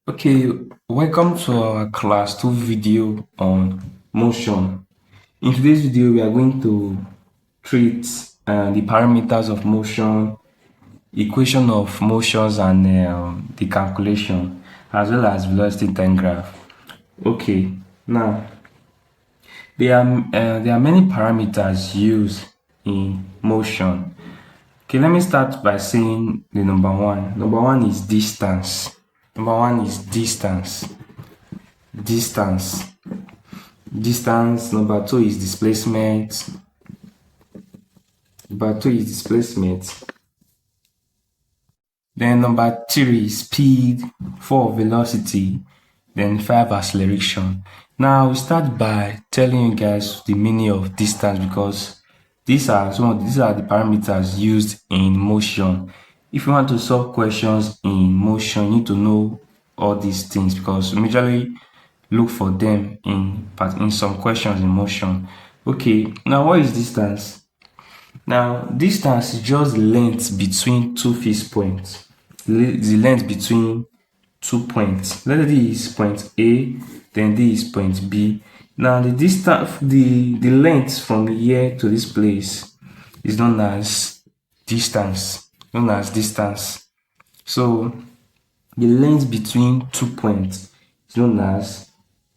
Okay, welcome to our class 2 video on motion. In today's video, we are going to treat the parameters of motion, equation of motions, and the calculation, as well as velocity time graph. Okay, now there are many parameters used in motion. Okay, let me start by saying the number one. Number one is distance. Number one is distance. Distance. Distance. Number two is displacement. Number two is displacement. Then number three is speed. Four, velocity. Then five, acceleration. Now we start by telling you guys the meaning of distance, because these are the parameters used in motion. If you want to solve questions in motion, you need to know all these things, because we majorly look for them in some questions in motion. Okay, now what is distance? Now distance is just length between two fixed points. The length between 2 points. Let's say this is point A, then this is point B. Now the distance, the length from here to this place is known as distance. Known as distance. So the length between 2 points is known as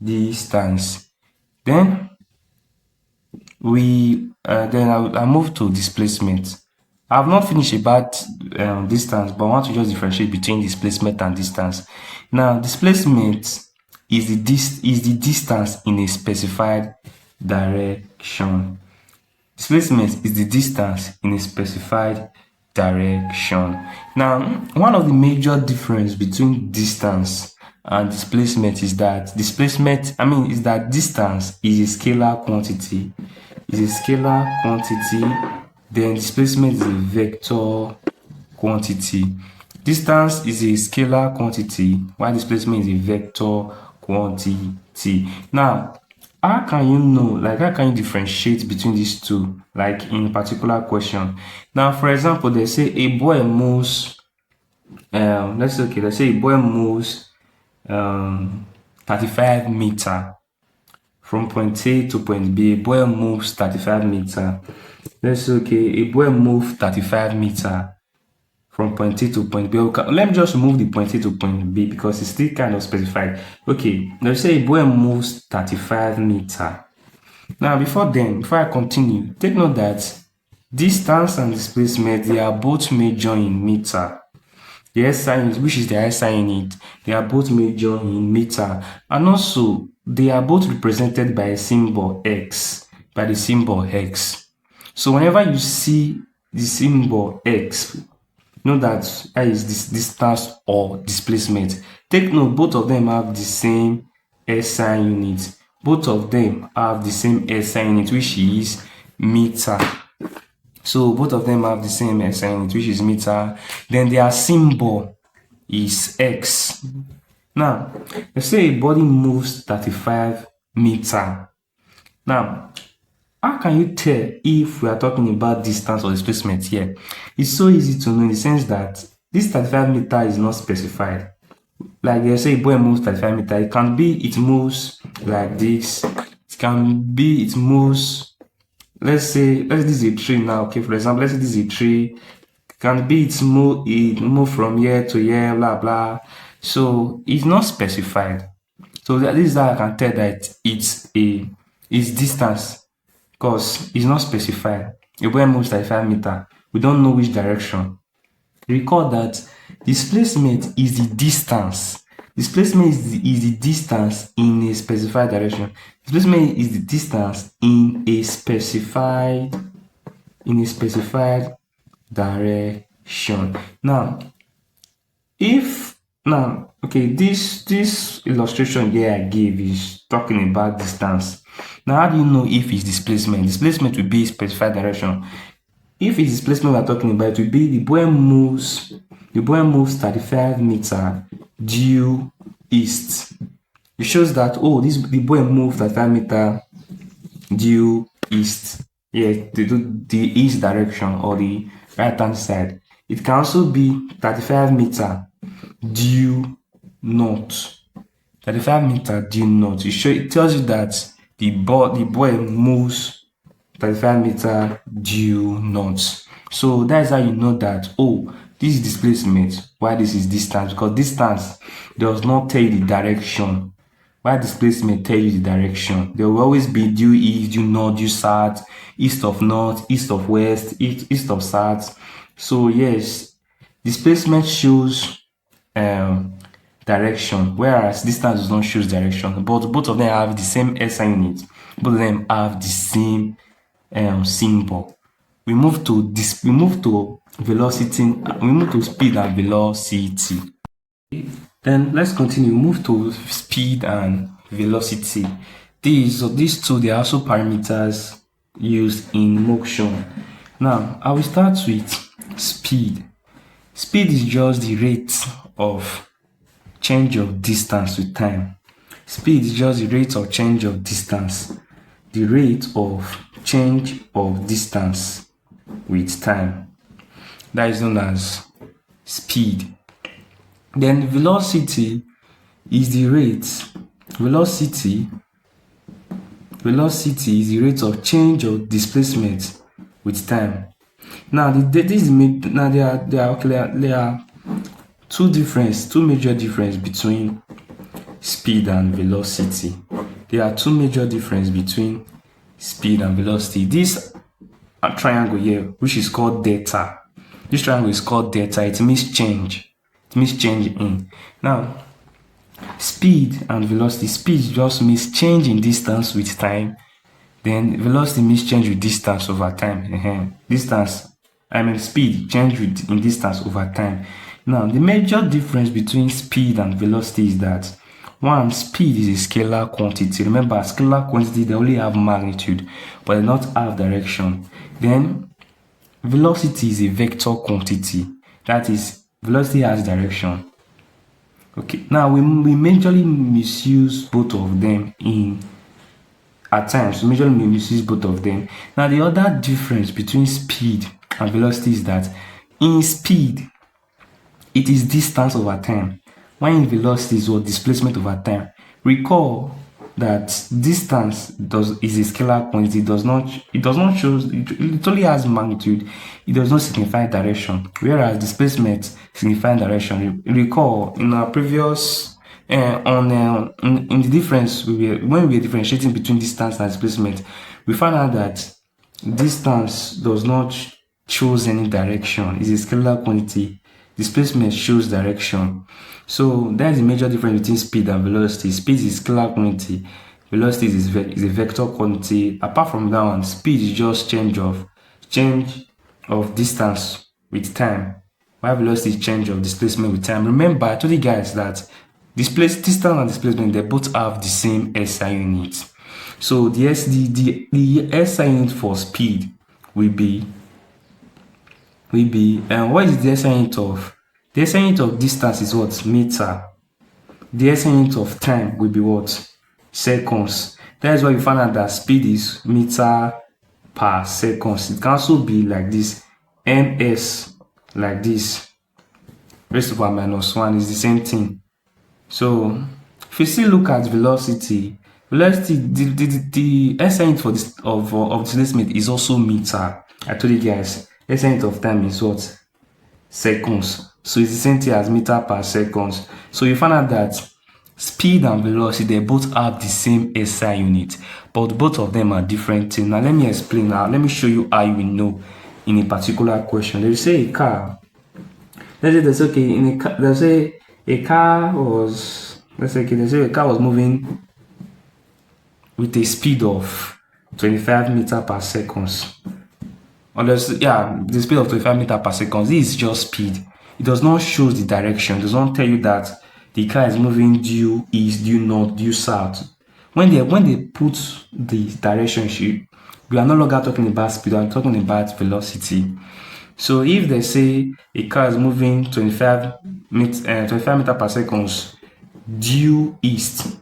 distance. Then I move to displacement. I have not finished about distance, but I want to just differentiate between displacement and distance. Now, displacement is the distance in a specified direction. Displacement is the distance in a specified direction. Now, one of the major difference between distance and displacement is that distance is a scalar quantity. Then displacement is a vector quantity. Distance is a scalar quantity, while displacement is a vector quantity. Now, how can you differentiate between these two, like in a particular question? Now, for example, they say a boy moves, let's say a boy moves 35 meter from point A to point B. A boy moves 35 meter. Let's say, a boy moves 35 meter from point A to point B. Okay, let me just remove the point A to point B because it's still kind of specified. Okay, let's say a boy moves 35 meter. Now, before I continue, take note that distance and displacement, they are both measured in meter. The SI unit, which is the SI unit, they are both measured in meter, and also they are both represented by a symbol X, by the symbol X. So whenever you see the symbol X, know that is this distance or displacement. Take note, both of them have the same SI unit. Both of them have the same SI unit, which is meter. So both of them have the same SI unit, which is meter. Then their symbol is X. Now, let's say a body moves 35 meter. Now, how can you tell if we are talking about distance or displacement here? It's so easy to know in the sense that this 35 meter is not specified. Like they say, a boy moves 35 meter. It can be it moves like this. It can be it moves. Let's say this is a tree now. Okay, for example, let's say this is a tree. It can be it move from here to here, blah blah. So it's not specified. So this is how I can tell that it's distance, because it's not specified. A boy moves 35 meter. We don't know which direction. Recall that displacement is the distance. Displacement is the distance in a specified direction. Displacement is the distance in a specified direction. Now, this illustration here I gave is talking about distance. Now, how do you know if it's displacement? Displacement will be a specified direction. If it's displacement we're talking about, it will be the boy moves 35 meter due east. It shows that the boy moved 35 meter due east. Yeah, the east direction or the right hand side. It can also be 35 meter due north. 35 meter due north. It tells you that the boy moves 35 meter due north. So that's how you know that, oh, this is displacement, why this is distance, because distance does not tell you the direction. Why displacement tell you the direction. There will always be due east, due north, due south, east of north, east of west, east of south. So yes, displacement shows direction, whereas distance does not show direction. But both of them have the same SI unit. Both of them have the same symbol. We move to velocity. We move to speed and velocity. Then let's continue. Move to speed and velocity. These two, they are also parameters used in motion. Now I will start with speed. Speed is just the rate of change of distance with time. Speed is just the rate of change of distance. The rate of change of distance with time. That is known as speed. Then velocity is the rate. Velocity is the rate of change of displacement with time. Now there are two major difference between speed and velocity. There are two major difference between speed and velocity. This triangle here, which is called delta. This triangle is called delta. It means change. It means change in. Now, speed and velocity. Speed just means change in distance with time. Then velocity means change with distance over time. Speed, change in distance over time. Now, the major difference between speed and velocity is that one, speed is a scalar quantity. Remember, scalar quantity, they only have magnitude, but they don't have direction. Then, velocity is a vector quantity. That is, velocity has direction. Okay, now we majorly misuse both of them at times. We majorly misuse both of them. Now, the other difference between speed and velocity is that in speed, it is distance over time, while in velocity is what displacement over time. Recall that distance is a scalar quantity. It does not show. It only has magnitude. It does not signify direction. Whereas displacement signifies direction. Recall in our previous in the difference when we were differentiating between distance and displacement, we found out that distance does not shows any direction. It's a scalar quantity. Displacement shows direction. So that is the major difference between speed and velocity. Speed is scalar quantity. Velocity is a vector quantity. Apart from that one, speed is just change of distance with time, while velocity is change of displacement with time. Remember, I told you guys that distance and displacement, they both have the same SI unit. So the SI unit for speed will be what is the SI unit of? The SI unit of distance is what? Meter. The SI unit of time will be what? Seconds. That is why you find out that speed is meter per seconds. It can also be like this, ms, like this. Raised to the power minus 1 is the same thing. So if you still look at velocity, the SI unit for this of displacement is also meter. I told you guys, SI unit of time is what? Seconds. So it's the same thing as meter per seconds. So you find out that speed and velocity, they both have the same SI unit, but both of them are different things. Now let me explain. Now let me show you how you will know in a particular question. Let's say a car. Let's say a car was moving with a speed of 25 meters per second. The speed of 25 meters per second. This is just speed. It does not show the direction. It does not tell you that the car is moving due east, due north, due south. When they put the direction, we are no longer talking about speed. We are talking about velocity. So if they say a car is moving 25 meters per second due east,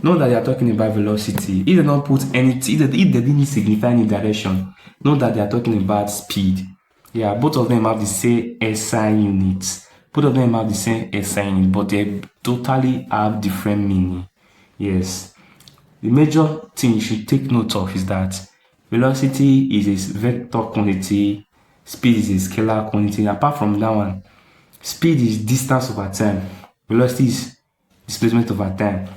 know that they are talking about velocity. If they don't put anything, if they didn't signify any direction, know that they are talking about speed. Yeah, both of them have the same SI units. both of them have the same SI in it, but they totally have different meaning. Yes. The major thing you should take note of is that velocity is a vector quantity, speed is a scalar quantity. Apart from that one, speed is distance over time, velocity is displacement over time.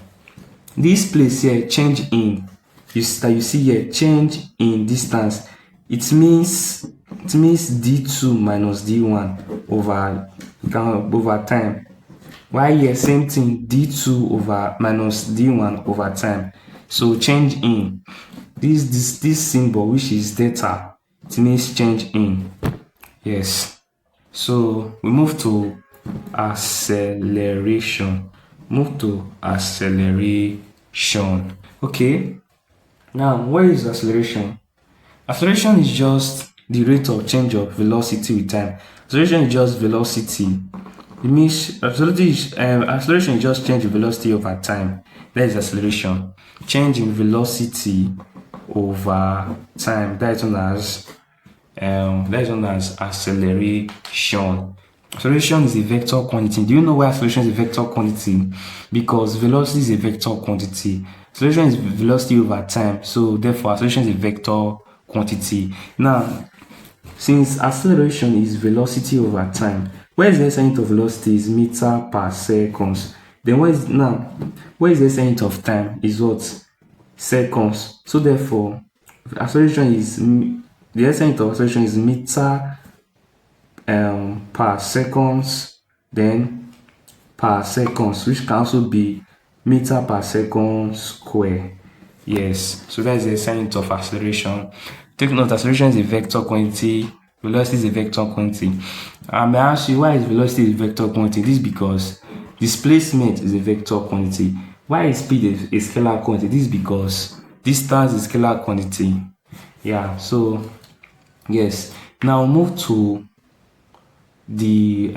This place here, change in, you see here, change in distance, it means d2 minus d1 over time. While here, same thing, d2 over minus d1 over time. So change in, this symbol, which is delta, it means change in. Yes. So we move to acceleration. Okay. Now, what is acceleration? Acceleration is just the rate of change of velocity with time. Acceleration is just velocity. It means acceleration is just change in velocity over time. That is acceleration. Change in velocity over time. That is known as acceleration. Acceleration is a vector quantity. Do you know why acceleration is a vector quantity? Because velocity is a vector quantity. Acceleration is velocity over time, so therefore acceleration is a vector quantity. Now, since acceleration is velocity over time, where is the SI unit of velocity is meter per second. Then where is the SI unit of time is what? Seconds. So therefore, the SI unit of acceleration is meter per seconds, then per seconds, which can also be meter per second square. Yes, so that is the SI unit of acceleration. Take note, acceleration is a vector quantity, velocity is a vector quantity. I may ask you, why is velocity a vector quantity? This is because displacement is a vector quantity. Why is speed a scalar quantity? This is because distance is a scalar quantity. Yeah, so yes. Now we move to the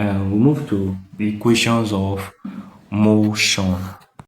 equations of motion.